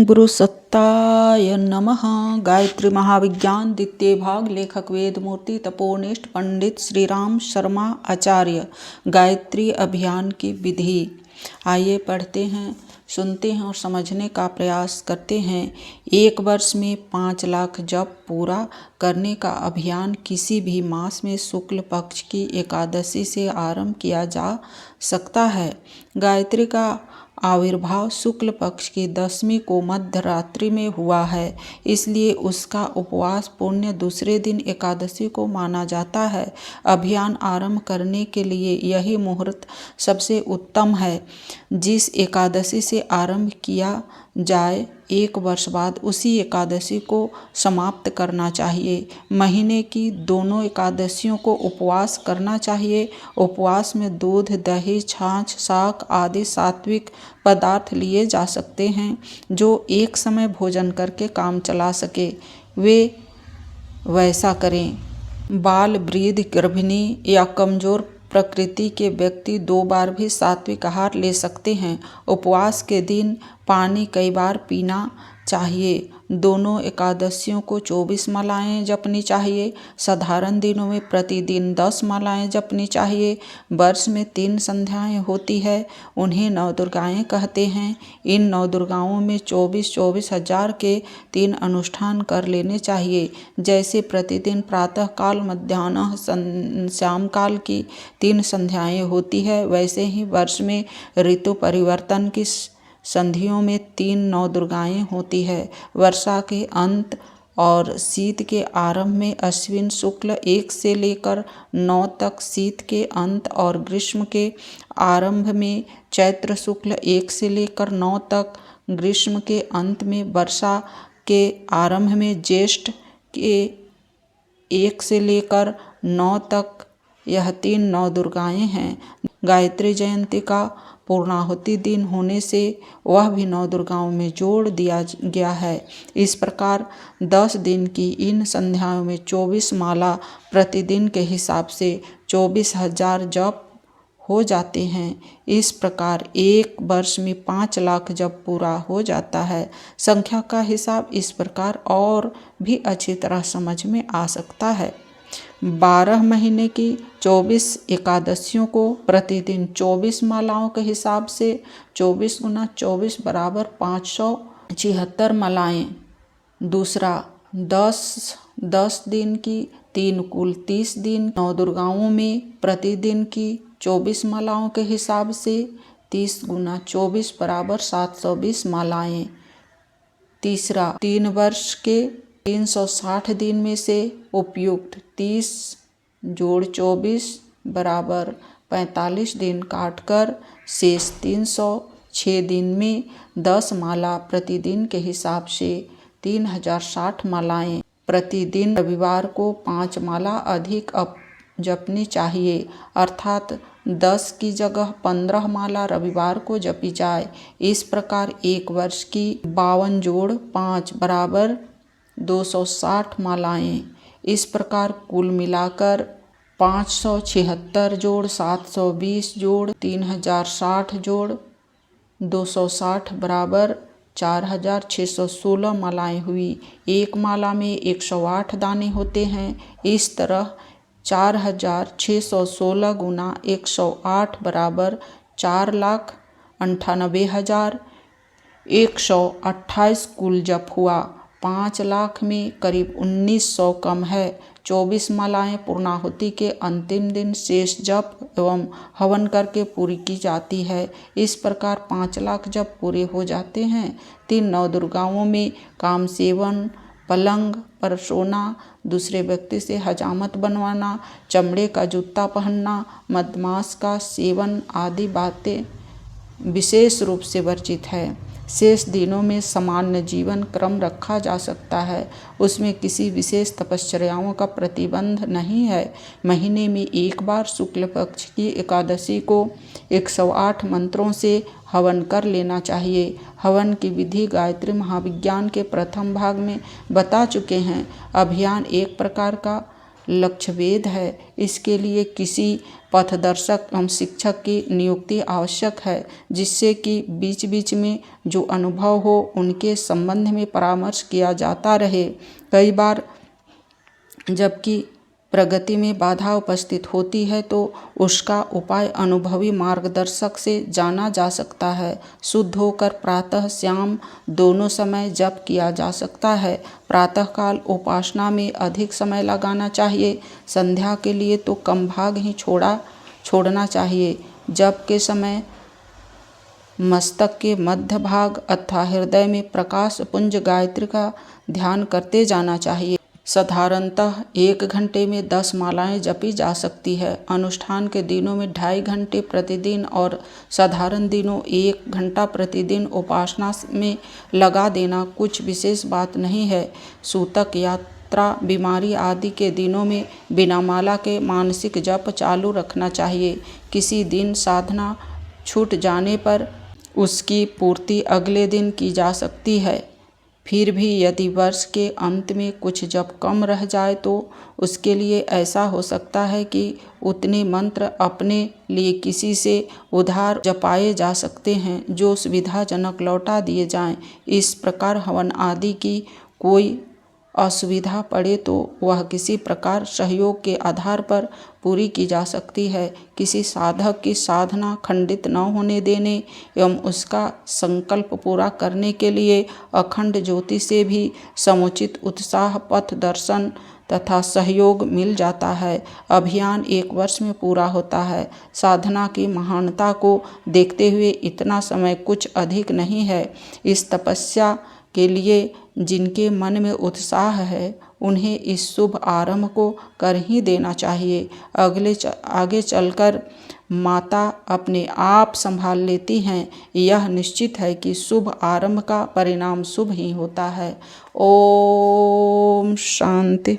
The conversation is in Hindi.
गुरु सत्ताय नमः। गायत्री महाविज्ञान द्वितीय भाग। लेखक वेद मूर्ति तपोनिष्ठ पंडित श्री राम शर्मा आचार्य। गायत्री अभियान की विधि। आइए पढ़ते हैं, सुनते हैं और समझने का प्रयास करते हैं। 1 वर्ष में 5 लाख जप पूरा करने का अभियान किसी भी मास में शुक्ल पक्ष की एकादशी से आरंभ किया जा सकता है। गायत्री का आविर्भाव शुक्ल पक्ष की 10वीं को मध्य रात्रि में हुआ है, इसलिए उसका उपवास पुण्य दूसरे दिन एकादशी को माना जाता है। अभियान आरंभ करने के लिए यही मुहूर्त सबसे उत्तम है। जिस एकादशी से आरंभ किया जाए 1 वर्ष बाद उसी एकादशी को समाप्त करना चाहिए। महीने की दोनों एकादशियों को उपवास करना चाहिए। उपवास में दूध, दही, छाछ, शाक आदि सात्विक पदार्थ लिए जा सकते हैं जो एक समय भोजन करके काम चला सके, वे वैसा करें। बाल, वृद्ध, गर्भिणी या कमजोर प्रकृति के व्यक्ति 2 बार भी सात्विक आहार ले सकते हैं। उपवास के दिन पानी कई बार पीना चाहिए। दोनों एकादशियों को 24 मालाएं जपनी चाहिए। साधारण दिनों में प्रतिदिन 10 मालाएं जपनी चाहिए। वर्ष में 3 संध्याएं होती है, उन्हें नवदुर्गाएं कहते हैं। इन नवदुर्गाओं में 24 हजार के 3 अनुष्ठान कर लेने चाहिए। जैसे प्रतिदिन प्रातः काल, मध्याह्न, शाम काल की 3 संध्याएं होती है, वैसे ही वर्ष में ऋतु परिवर्तन की संधियों में 3 नवदुर्गाएं होती है। वर्षा के अंत और शीत के आरंभ में अश्विन शुक्ल 1 से लेकर 9 तक, शीत के अंत और ग्रीष्म के आरंभ में चैत्र शुक्ल 1 से लेकर 9 तक, ग्रीष्म के अंत में वर्षा के आरंभ में ज्येष्ठ के 1 से लेकर 9 तक। यह 3 नवदुर्गाएं हैं। गायत्री जयंती का पूर्णाहुति दिन होने से वह भी नवदुर्गाओं में जोड़ दिया गया है। इस प्रकार 10 दिन की इन संध्याओं में 24 माला प्रतिदिन के हिसाब से 24,000 जप हो जाते हैं। इस प्रकार 1 वर्ष में 5 लाख जप पूरा हो जाता है। संख्या का हिसाब इस प्रकार और भी अच्छी तरह समझ में आ सकता है। 12 महीने की 24 एकादशियों को प्रतिदिन 24 मालाओं के हिसाब से 24 × 24 बराबर 576 मालाएं। दूसरा 10 दिन की 3 कुल 30 दिन नवदुर्गाओं में प्रतिदिन की 24 मालाओं के हिसाब से 30 × 24 बराबर 720 मालाएं। तीसरा 3 वर्ष के 360 दिन में से उपयुक्त 30 + 24 बराबर 45 दिन काटकर शेष 306 दिन में 10 माला प्रतिदिन के हिसाब से 3060 मालाएं। प्रतिदिन रविवार को 5 माला अधिक जपनी चाहिए, अर्थात 10 की जगह 15 माला रविवार को जपी जाए। इस प्रकार 1 वर्ष की 52 जोड़ 5 बराबर 260 मालाएं। इस प्रकार कुल मिलाकर 576 जोड़, 720 जोड़, 3060 जोड़, 260 बराबर 4616 मालाएं हुई। एक माला में 108 दाने होते हैं। इस तरह 4616 × 108 बराबर 4,98,128 कुल जप हुआ। 5 लाख में करीब 1900 कम है। 24 मालाएं पूर्णाहुति के अंतिम दिन शेष जप एवं हवन करके पूरी की जाती है। इस प्रकार 5 लाख जप पूरे हो जाते हैं। 3 नवदुर्गाओं में काम सेवन, पलंग पर सोना, दूसरे व्यक्ति से हजामत बनवाना, चमड़े का जूता पहनना, मदमांस का सेवन आदि बातें विशेष रूप से वर्जित है। शेष दिनों में सामान्य जीवन क्रम रखा जा सकता है, उसमें किसी विशेष तपश्चर्याओं का प्रतिबंध नहीं है। महीने में 1 बार शुक्ल पक्ष की एकादशी को 108 मंत्रों से हवन कर लेना चाहिए। हवन की विधि गायत्री महाविज्ञान के प्रथम भाग में बता चुके हैं। अभियान एक प्रकार का लक्ष्यभेद है। इसके लिए किसी पथदर्शक एवं शिक्षक की नियुक्ति आवश्यक है, जिससे कि बीच बीच में जो अनुभव हो उनके संबंध में परामर्श किया जाता रहे। कई बार जबकि प्रगति में बाधा उपस्थित होती है तो उसका उपाय अनुभवी मार्गदर्शक से जाना जा सकता है। शुद्ध होकर प्रातः शाम दोनों समय जप किया जा सकता है। प्रातःकाल उपासना में अधिक समय लगाना चाहिए। संध्या के लिए तो कम भाग ही छोड़ना चाहिए। जप के समय मस्तक के मध्य भाग अथवा हृदय में प्रकाश पुंज गायत्री का ध्यान करते जाना चाहिए। साधारणतः 1 घंटे में 10 मालाएं जपी जा सकती है। अनुष्ठान के दिनों में 2.5 घंटे प्रतिदिन और साधारण दिनों 1 घंटा प्रतिदिन उपासना में लगा देना कुछ विशेष बात नहीं है। सूतक, यात्रा, बीमारी आदि के दिनों में बिना माला के मानसिक जप चालू रखना चाहिए। किसी दिन साधना छूट जाने पर उसकी पूर्ति अगले दिन की जा सकती है। फिर भी यदि वर्ष के अंत में कुछ जप कम रह जाए तो उसके लिए ऐसा हो सकता है कि उतने मंत्र अपने लिए किसी से उधार जपाए जा सकते हैं जो सुविधाजनक लौटा दिए जाएं। इस प्रकार हवन आदि की कोई असुविधा पड़े तो वह किसी प्रकार सहयोग के आधार पर पूरी की जा सकती है। किसी साधक की साधना खंडित न होने देने एवं उसका संकल्प पूरा करने के लिए अखंड ज्योति से भी समुचित उत्साह, पथ दर्शन तथा सहयोग मिल जाता है। अभियान 1 वर्ष में पूरा होता है। साधना की महानता को देखते हुए इतना समय कुछ अधिक नहीं है। इस तपस्या के लिए जिनके मन में उत्साह है उन्हें इस शुभ आरंभ को कर ही देना चाहिए। आगे चलकर माता अपने आप संभाल लेती हैं। यह निश्चित है कि शुभ आरंभ का परिणाम शुभ ही होता है। ओम शांति।